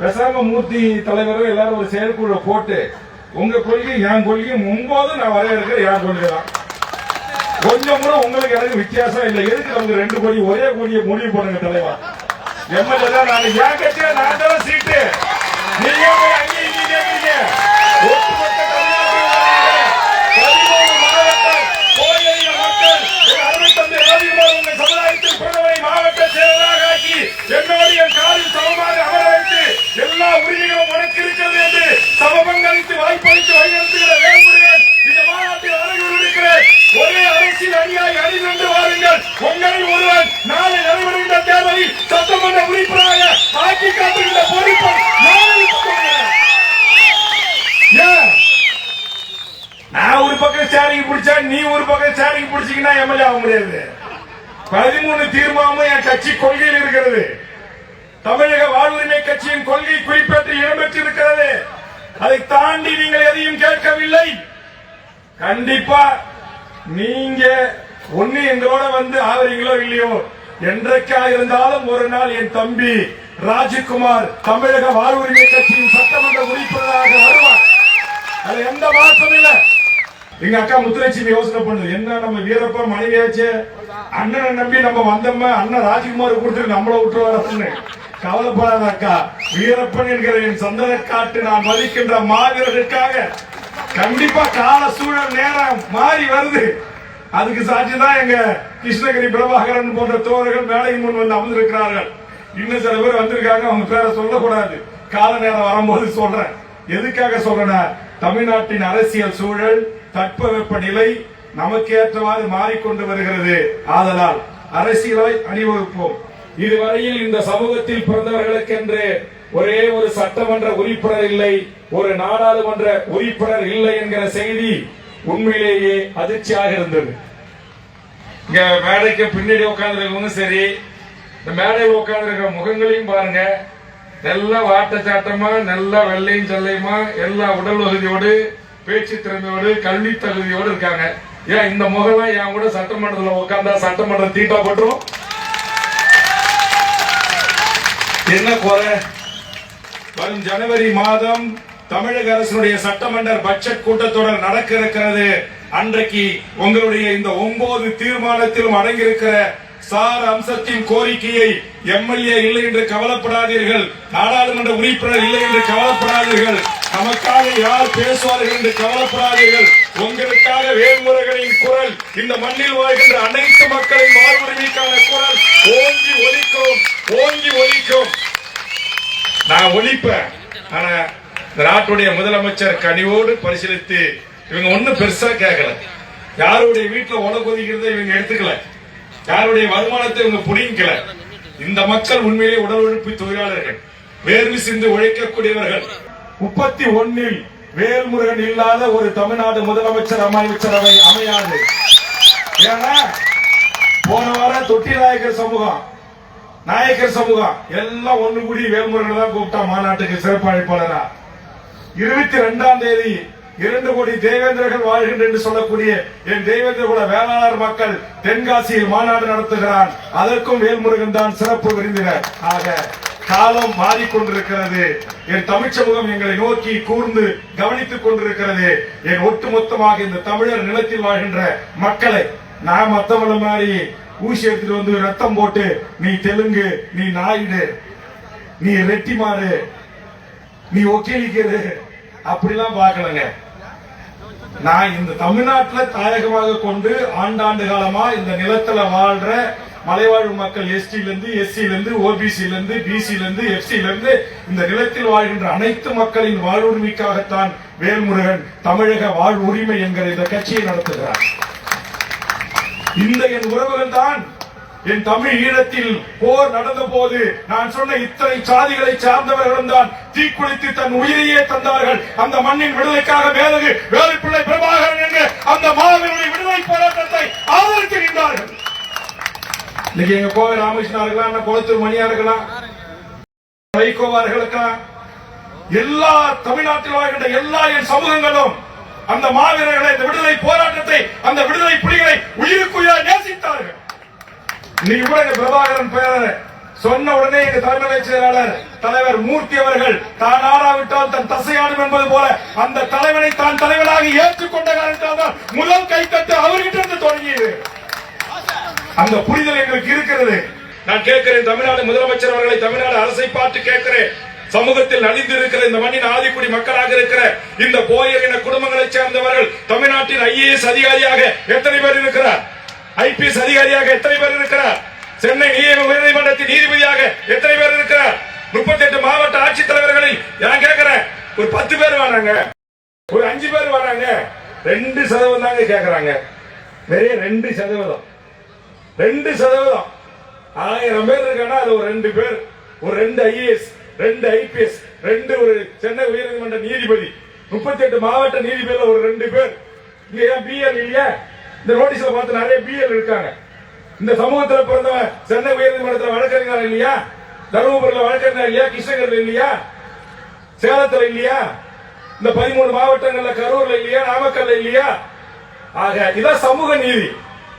பேசாம மூர்த்தி தலைவரும் எல்லாரும் ஒரு செயற்குழு போட்டு உங்க கொள்கை என் கொள்கையும் 9 நான் வரையறுக்கிற என் கொள்கை தான். கொஞ்சம் கூட உங்களுக்கு எனக்கு வித்தியாசம் இல்லை. எதுக்கு நமக்கு 2 கோடி ஒரே கோடியை முடிவு பண்ணுங்க தலைவா. எம்எல்ஏ தான் நான் என் கட்சியில நான் தான் சீட்டு. நீங்க அங்கே இங்கே கேட்கறீங்க. ஒட்டுமொத்த மாவட்ட செயலராக ஆக்கி என்னுடைய காலில் சமமாக அமர வைத்து எல்லா உரிமைகளும் உனக்கு இருக்கிறது என்று சமபங்களித்து வாய்ப்பளித்து வழிநடத்துகிற வேல்முருகன் இந்த மாநாட்டில் அழகிருக்கிறேன். ஒரே அரசியல் அணியாய் அணிந்து வாருங்கள். உங்களில் ஒருவன் நாளை நடைபெறுகின்ற தேர்தலில் சட்டமன்ற உறுப்பினராக ஆக்கி காட்டுகின்ற பொறுப்பை நான் ஒரு பக்கம் ஸ்டாரிங் பிடிச்சா நீ ஒரு பக்கம் ஸ்டாரிங் பிடிச்சிங்கன்னா எம்எல்ஏ ஆக முடியாது. 13 தீர்மானமும் என் கட்சி கொள்கையில் இருக்கிறது. தமிழக வாழ்வுரிமை கட்சியின் கொள்கை குறிப்பேட்டில் இடம்பெற்றிருக்கிறது. அதை தாண்டி நீங்கள் எதையும் கேட்கவில்லை. கண்டிப்பா நீங்க ஒண்ணு எங்களோட வந்து ஆவறீங்களோ இல்லையோ, என்றைக்கா இருந்தாலும் ஒரு நாள் என் தம்பி ராஜ்குமார் தமிழக வாழ்வுரிமை கட்சியின் சட்டமன்ற உறுப்பினராக வருவார். அது எந்த மாற்றம் இல்லை. எங்க அக்கா முத்துலட்சுமி யோசனை பண்ணுது, என்ன நம்ம வீரப்ப மனைவியாச்சு அண்ணனை நம்பி நம்ம வந்தோம், அண்ணன் ராஜ்குமார் கொடுத்துட்டு நம்மள விட்டுருவாரு. கவலைப்படாத அக்கா, வீரப்பன் என்கிற என் சந்தன காட்டு நான் மதிக்கின்ற மாவீரர்களுக்காக கண்டிப்பா கால சூழல் நேரம் மாறி வருது. அதுக்கு சாட்சிதான் எங்க கிருஷ்ணகிரி பிரபாகரன் போன்ற தோழர்கள் மேடையின் முன் வந்து அமர்ந்திருக்கிறார்கள். இன்னும் சில பேர் வந்திருக்காங்க, அவங்க பேரை சொல்லக்கூடாது, கால நேரம் வரும்போது சொல்றேன். எதுக்காக சொல்றேன், தமிழ்நாட்டின் அரசியல் சூழல் தட்பவெப்பநிலை நமக்கு ஏற்றவாறு மாறிக்கொண்டு வருகிறது. ஆதலால் அரசியலை அணிவகுப்போம். இதுவரையில் இந்த சமூகத்தில் பிறந்தவர்களுக்கென்று ஒரே ஒரு சட்டமன்ற உறுப்பினர் இல்லை, ஒரு நாடாளுமன்ற உறுப்பினர் இல்லை என்கிற செய்தி உண்மையிலேயே அதிர்ச்சியாக இருந்தது. இங்க மேடைக்கு பின்னாடி உட்கார்ந்து சரி, இந்த மேடையில் உட்கார்ந்து முகங்களையும் பாருங்க, நல்ல வாட்டச்சாட்டமா, நல்ல வெள்ளையும் செல்லையுமா, எல்லா உடல் வசதியோடு, பேச்சு திறமையோடு, கல்வி தகுதியோடு இருக்காங்க. ஏன் இந்த முகலாம் என் கூட சட்டமன்றத்தில் உட்கார்ந்தா சட்டமன்றம் தீட்டா போட்டுரும்? என்ன குறை? வரும் ஜனவரி மாதம் தமிழக அரசுடைய சட்டமன்ற பட்ஜெட் கூட்டத்தொடர் நடக்க இருக்கிறது. அன்றைக்கு உங்களுடைய இந்த 9 தீர்மானத்திலும் அடங்கியிருக்கிற சார் அம்சத்தின் கோரிக்கையை எம்எல்ஏ இல்லை என்று கவலைப்படாதீர்கள், நாடாளுமன்ற உறுப்பினர் இல்லை என்று கவலைப்படாதீர்கள், நமக்காக யார் பேசுவார்கள் என்று கவலைப்படாதீர்கள். உங்களுக்காக வேல்முருகனின் குரல், இந்த மண்ணில் வாழ்கின்ற அனைத்து மக்களின் வாழ்வுரிமைக்கான குரல் ஓங்கி ஒலிக்கும், ஓங்கி ஒலிக்கும். நான் ஒலிப்பேன். ஆனா நாட்டுடைய முதலமைச்சர் கனிவோடு பரிசீலித்து இவங்க ஒன்னும் பெருசா கேட்கல, யாருடைய வீட்டுல உலக ஒதுக்கிறத இவங்க எடுத்துக்கல, யாருடைய வருமானத்தை இவங்க புடிக்கல. இந்த மக்கள் உண்மையிலே உடல் உழைப்பு தொழிலாளர்கள், வேர்வு சிந்து உழைக்கக்கூடியவர்கள். 31 வேல்முருகன் இல்லாத ஒரு தமிழ்நாடு முதலமைச்சர் அமைச்சரவை அமையாது. ஏன்னா போன வாரம் தொட்டி நாயக்கர் சமூகம், நாயக்கர் சமூகம் எல்லாம் ஒண்ணு கூடி வேல்முருகன் தான் கூப்பிட்டா மாநாட்டுக்கு சிறப்பு அழைப்பாளரா. 22ஆம் தேதி 2 கோடி தேவேந்திரர்கள் வாழ்கின்ற என்று சொல்லக்கூடிய என் தேவேந்திர குல வேளாளர் மக்கள் தென்காசியில் மாநாடு நடத்துகிறார். அதற்கும் வேல்முருகன் தான் சிறப்பு விருந்தினர். ஆக காலம் மாறிக்கொண்டிருக்கிறது. என் தமிழ் சமூகம் எங்களை நோக்கி கூர்ந்து கவனித்துக் கொண்டிருக்கிறது. என் ஒட்டுமொத்தமாக இந்த தமிழர் நிலத்தில் வாழ்கின்ற மக்களை நான் மத்தவள மாதிரி ஊசி எடுத்துட்டு வந்து ரத்தம் போட்டு நீ தெலுங்கு, நீ நாயுடு, நீ ரெட்டிமாறு, நீ ஒக்கேலிக்கிறது அப்படிலாம் பார்க்கலங்க. நான் இந்த தமிழ்நாட்டில் தாயகமாக கொண்டு ஆண்டாண்டு காலமா இந்த நிலத்துல வாழ்ற மலைவாழ் மக்கள் எஸ்டில இருந்து, எஸ்சில இருந்து, ஓபிசில இருந்து, பிசில இருந்து, எஃப்சில இருந்து இந்த நிலத்தில் வாழ்கின்ற அனைத்து மக்களின் வாழ்வுரிமைக்காகத்தான் வேல்முருகன் தமிழக வாழ்வுரிமை என்கிற இந்த கட்சியை நடத்துகிறார். இந்த என் உறவுகள் தான் என் தமிழ் ஈழத்தில் போர் நடந்த போது நான் சொன்ன இத்தனை சாதிகளை சார்ந்தவர்களும் தான் தீக்குளித்து தன் உயிரையே தந்தார்கள். அந்த மண்ணின் விடுதலைக்காக மேலகு வேலுப்பிள்ளை பிரபாகரன் என்ற அந்த மாவீரனுடைய விடுதலை போராட்டத்தை ஆதரித்து நின்றார்கள். இன்னைக்கு எங்க கோவை ராமகிருஷ்ணா இருக்கலாம், குளத்தூர் மணியா இருக்கலாம், வைகோவா இருக்கலாம், எல்லா தமிழ்நாட்டில் வாழ்கின்ற எல்லா என் சமூகங்களும் அந்த மாவீரர்களை, இந்த விடுதலை போராட்டத்தை, அந்த விடுதலை புலிகளை உயிருக்குயிராய் நேசித்தார்கள். இன்னைக்கு கூட பிரபாகரன் பெயரை சொன்ன உடனே எங்க தலைமை செயலாளர் தலைவர் மூர்த்தி அவர்கள் தான் ஆடாவிட்டால் தன் தசையாடும் என்பது போல அந்த தலைவனை தான் தலைவனாக ஏற்றுக்கொண்ட காரணத்தால் முதல் கைத்தட்டு அவர்கிட்ட இருந்து தொடங்கியது. அந்த புரிதல் எங்களுக்கு இருக்கிறது. நான் கேட்கிறேன், தமிழ்நாடு முதலமைச்சர் அவர்களை, தமிழ்நாடு அரசை பார்த்து கேட்கிறேன், சமூகத்தில் நலிந்து இருக்கிற இந்த மண்ணின் ஆதிக்குடி மக்களாக இருக்கிற இந்த போயர் இன குடும்பங்களைச் சேர்ந்தவர்கள் தமிழ்நாட்டின் IAS அதிகாரியாக எத்தனை பேர் இருக்கிறார்? IPS அதிகாரியாக எத்தனை பேர் இருக்கிறார்? சென்னை உயர்நீதிமன்றத்தின் நீதிபதியாக எத்தனை பேர் இருக்கிறார்? 38 மாவட்ட ஆட்சித்தலைவர்களில் நான் கேட்கிறேன், ஒரு 10 பேர் வராங்க, ஒரு 5 பேர் வராங்க, 2% தாங்க கேட்கிறாங்க. வெறும் 2%. 2%. 1000 பேர் இருக்கானா அது ஒரு 2 பேர், ஒரு 2 IAS, 2 IPS, 2 ஒரு சென்னை உயர்நீதிமன்ற நீதிபதி, 38 மாவட்ட நீதிபதியில ஒரு 2 பேர். இங்க ஏன் BL இல்லையா? இந்த நோட்டீஸ்ல பார்த்து நிறைய BL இருக்காங்க. இந்த சமூகத்தில் பிறந்தவன் சென்னை உயர்நீதிமன்றத்தில் வழக்கறிஞர் இல்லையா? தருமபுரியில் வழக்கறிஞர் இல்லையா? கிருஷ்ணகிரியில் இல்லையா? சேலத்தில் இல்லையா? இந்த 13 மாவட்டங்கள்ல கரூர்ல இல்லையா? நாமக்கல்ல இல்லையா? ஆக இதான் சமூக நீதி.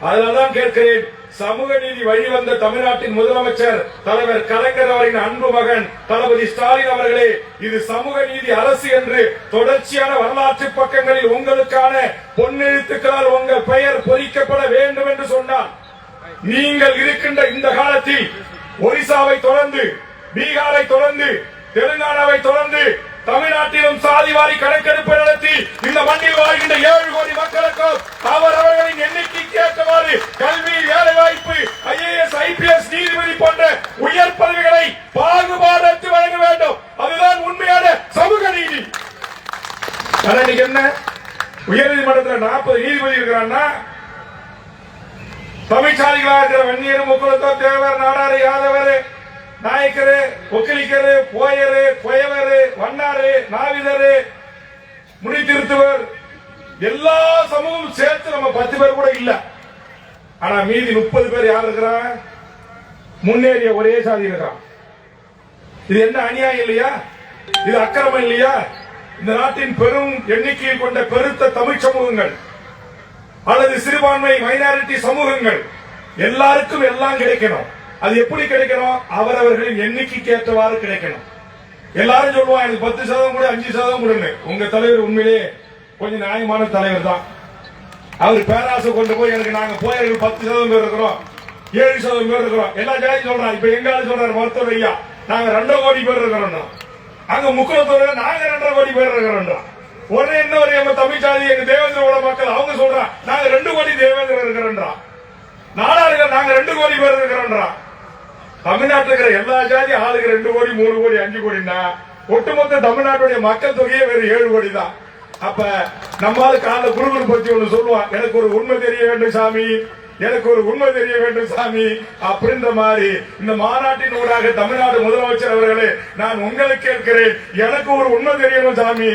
அதனால்தான் கேட்கிறேன், சமூக நீதி வழிவந்த தமிழ்நாட்டின் முதலமைச்சர் தலைவர் கலைஞர் அவரின் அன்பு மகன் தளபதி ஸ்டாலின் அவர்களே, இது சமூக நீதி அரசு என்று தொடர்ச்சியான வரலாற்று பக்கங்களில் உங்களுக்கான பொன்னெழுத்துக்களால் உங்கள் பெயர் பொறிக்கப்பட வேண்டும் என்று சொன்னார். நீங்கள் இருக்கின்ற இந்த காலத்தில் ஒரிசாவை தொடர்ந்து, பீகாரை தொடர்ந்து, தெலுங்கானாவை தொடர்ந்து தமிழ்நாட்டிலும் சாதிவாரி கணக்கெடுப்பு நடத்தி இந்த மண்ணில் வாழ்கின்ற 7 கோடி மக்களுக்கும் அவர்களின் எண்ணிக்கைக்கு ஏற்றவாறு கல்வி, வேலை வாய்ப்பு, IAS, IPS, நீதிபதி போன்ற உயர் பதவிகளை பாகுபாடற்று வழங்க வேண்டும். அதுதான் உண்மையான சமூக நீதி. என்ன உயர்நீதிமன்றத்தில் 40 நீதிபதி இருக்கிறான்னா, தமிழ்ச்சாதிகளாக இருக்கிற வன்னியர், முக்குளத்தோ, தேவர், நாடாரு, யாதவர், நாயக்கரு, ஒக்கிலிக்கரு, போயரு, கொயவரு, வண்ணாரு, நாவிதரு, முடித்திருத்துவர், எல்லா சமூகமும் சேர்த்து நம்ம 10 பேர் கூட இல்ல. ஆனா மீதி 30 பேர் யார் இருக்கிறான்? முன்னேறிய ஒரே சாதி இருக்கிறான். இது என்ன அநியாயம் இல்லையா? இது அக்கிரமம் இல்லையா? இந்த நாட்டின் பெரும் எண்ணிக்கையில் கொண்ட பெருத்த தமிழ் சமூகங்கள் அல்லது சிறுபான்மை மைனாரிட்டி சமூகங்கள் எல்லாருக்கும் எல்லாம் கிடைக்கணும். அது எப்படி கிடைக்கணும்? அவரவர்களின் எண்ணிக்கைக்கு ஏற்றவாறு கிடைக்கணும். எல்லாரும் சொல்லுவாங்க எனக்கு 10% கூட 5% கூட. உங்க தலைவர் உண்மையிலே கொஞ்சம் நியாயமான தலைவர் தான். அவர் பேராசை கொண்டு போய் எனக்கு நாங்க போயர்கள் 10% பேர் இருக்கிறோம், 7% பேர் இருக்கிறோம், எல்லா ஜாதியும் சொல்றாங்க. இப்ப எங்க ஆளு சொல்றாரு மருத்துவர் ஐயா, நாங்க 2 கோடி பேர் இருக்கிறோம். அங்க முக்குளத்தூர் நாங்க 2.5 கோடி பேர் இருக்கிறோம். உடனே என்ன ஒரு எங்க தமிழ் ஜாதி எங்க தேவேந்திரோட மக்கள் அவங்க சொல்றாங்க நாங்க 2 கோடி தேவேந்திரர் இருக்கிறோம். நாடாளுகள் நாங்க 2 கோடி பேர் இருக்கிறோம். தமிழ்நாட்டில் இருக்கிற எல்லா ஜாதி ஆளுக்கு 2 கோடி 3 கோடி 5 கோடினா ஒட்டுமொத்த தமிழ்நாட்டுடைய மக்கள் தொகையே வேறு 7 கோடி தான். அப்ப நம்மால கால குருகுரு பத்தி ஒண்ணு சொல்லுவான், எனக்கு ஒரு உண்மை தெரிய வேண்டும் சாமி, எனக்கு ஒரு உண்மை தெரிய வேண்டும் சாமி அப்படின்ற மாதிரி இந்த மாநாட்டின் ஊடாக தமிழ்நாடு முதலமைச்சர் அவர்களே நான் உங்களுக்கு கேட்கிறேன், எனக்கு ஒரு உண்மை தெரியணும் சாமி.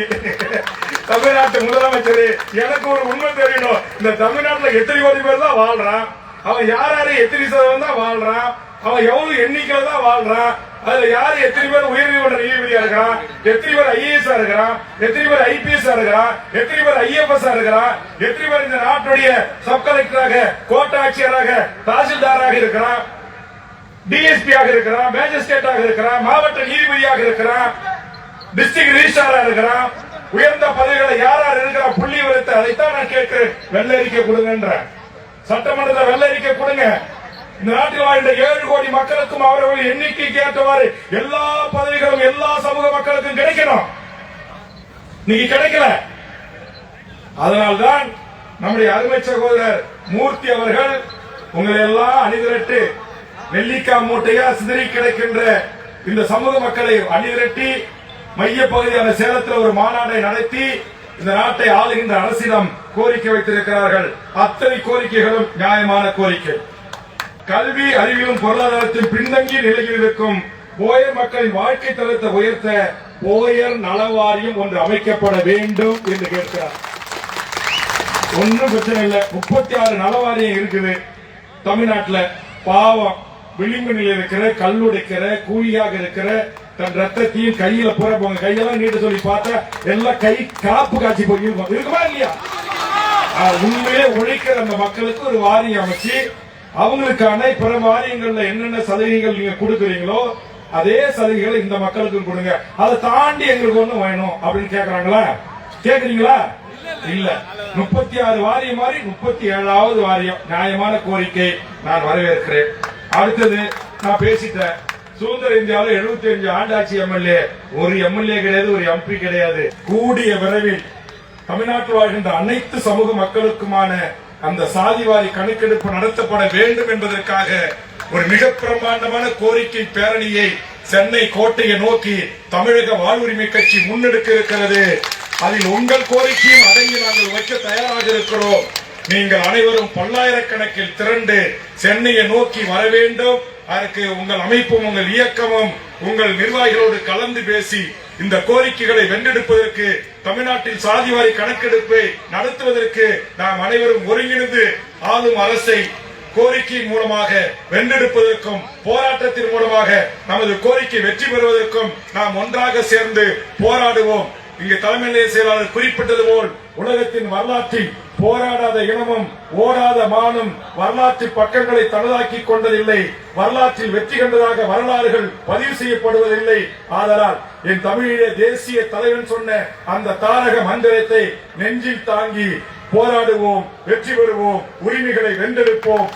தமிழ்நாட்டு முதலமைச்சரே எனக்கு ஒரு உண்மை தெரியணும், இந்த தமிழ்நாட்டில் எத்தனை கோடி பேர் தான் வாழ்றான், அவன் யாரு எத்தனை சதவீதம் தான் வாழ்றான், அவன் எவ்வளவு எண்ணிக்கையில தான் வாழ்றான், அதுல யாரு எத்தனை பேர் உயர்நீதிமன்ற நீதிபதியா இருக்கிறான், எத்தனை பேர் IAS இருக்கிறான், எத்தனை பேர் IPS இருக்கிறான், எத்தனை பேர் IFS இருக்கிறான், எத்தனை பேர் இந்த நாட்டுடைய சப் கலெக்டராக, கோட்ட ஆட்சியராக, தாசில்தாராக இருக்கிறான், DSP ஆக இருக்கிறான், மேஜிஸ்ட்ரேட்டாக இருக்கிறான், மாவட்ட நீதிபதியாக இருக்கிறான், டிஸ்ட்ரிக்ட் ரிஜிஸ்ட்ராரா இருக்கிறான், உயர்ந்த பதவிகளை யார் யார் இருக்கிற புள்ளி விவரத்தை அதைத்தான் நான் கேட்கிறேன். வெள்ளரிக்கை கொடுங்கன்ற சட்டமன்றத்தை வெள்ளரிக்கை கொடுங்க. இந்த நாட்டில் வாழ்ந்த 7 கோடி மக்களுக்கும் அவர்கள் எண்ணிக்கைக்கு ஏற்றவாறு எல்லா பதவிகளும் எல்லா சமூக மக்களுக்கும் கிடைக்கணும். நீங்க கிடைக்கல. அதனால்தான் நம்முடைய அருமை சகோதரர் மூர்த்தி அவர்கள் உங்களை எல்லாம் அணிதிரட்டு நெல்லிக்காய் மூட்டையா சிதறி கிடக்கின்ற இந்த சமூக மக்களை அணிதிரட்டி மைய பகுதியான சேலத்தில் ஒரு மாநாட்டை நடத்தி இந்த நாட்டை ஆளுகின்ற அரசிடம் கோரிக்கை வைத்திருக்கிறார்கள். அத்தனை கோரிக்கைகளும் நியாயமான கோரிக்கை. கல்வி, அறிவிலும் பொருளாதாரத்தில் பின்தங்கிய நிலையில் இருக்கும் போயர் மக்களின் வாழ்க்கை தரத்தை உயர்த்த போயர் நலவாரியம் ஒன்று அமைக்கப்பட வேண்டும் என்று கேட்கிறார். ஒன்னும் பிரச்சனை இல்லை. 36 நலவாரியம் இருக்குது தமிழ்நாட்டில். பாவம் விளிம்பு நிலையில் இருக்கிற, கல்லுடைக்கிற, கூலியாக இருக்கிற, தன் ரத்தத்தையும் கையில பூரா போங்க கையெல்லாம் நீட்டு சொல்லி பார்த்தா எல்லாம் கை காப்பு காட்சி போய் இருக்குமா இல்லையா? உண்மையிலே உழைக்கிற அந்த மக்களுக்கு ஒரு வாரியம் அமைச்சு அவங்களுக்கான பிற வாரியங்கள்ல என்னென்ன சலுகைகள் நீங்க கொடுக்குறீங்களோ அதே சலுகைகளை இந்த மக்களுக்கு கொடுங்க. அதை தாண்டி எங்களுக்கு ஒண்ணு வேணும் அப்படின்னு கேக்குறாங்களா? கேக்குறீங்களா? இல்ல. 36 வாரியம் மாதிரி 37வது வாரியம் நியாயமான கோரிக்கை, நான் வரவேற்கிறேன். அடுத்தது நான் பேசிட்டேன். சுதந்திர இந்தியாவில் 75 ஆண்டாட்சி எம்எல்ஏ, ஒரு எம்எல்ஏ கிடையாது, ஒரு எம்பி கிடையாது. கூடிய விரைவில் தமிழ்நாட்டில் வாழ்கின்ற அனைத்து சமூக மக்களுக்குமான அந்த சாதிவாரி கணக்கெடுப்பு நடத்தப்பட வேண்டும் என்பதற்காக ஒரு மிக பிரமாண்டமான கோரிக்கை பேரணியை சென்னை கோட்டையை நோக்கி தமிழக வாழ்வுரிமை கட்சி முன்னெடுக்க இருக்கிறது. அதில் உங்கள் கோரிக்கையும் அடங்கி நாங்கள் வைக்க தயாராக இருக்கிறோம். நீங்கள் அனைவரும் பல்லாயிரக்கணக்கில் திரண்டு சென்னையை நோக்கி வர வேண்டும். அதற்கு உங்கள் அமைப்பும் உங்கள் இயக்கமும் உங்கள் நிர்வாகிகளோடு கலந்து பேசி இந்த கோரிக்கைகளை வென்றெடுப்பதற்கு, தமிழ்நாட்டில் சாதிவாரி கணக்கெடுப்பை நடத்துவதற்கு நாம் அனைவரும் ஒருங்கிணைந்து ஆளும் அரசை கோரிக்கையின் மூலமாக வென்றெடுப்பதற்கும், போராட்டத்தின் மூலமாக நமது கோரிக்கை வெற்றி பெறுவதற்கும் நாம் ஒன்றாக சேர்ந்து போராடுவோம். இங்கு தலைமை நிலைய செயலாளர் குறிப்பிட்டது போல் உலகத்தின் வரலாற்றில் போராடாத இனமும் ஓடாத மானும் வரலாற்று பக்கங்களை தனதாக்கி கொண்டதில்லை. வரலாற்றில் வெற்றி கண்டதாக வரலாறுகள் பதிவு செய்யப்படுவதில்லை. ஆதலால் என் தமிழீழ தேசிய தலைவன் சொன்ன அந்த தாரக மந்திரத்தை நெஞ்சில் தாங்கி போராடுவோம், வெற்றி பெறுவோம், உரிமைகளை வென்றெடுப்போம்.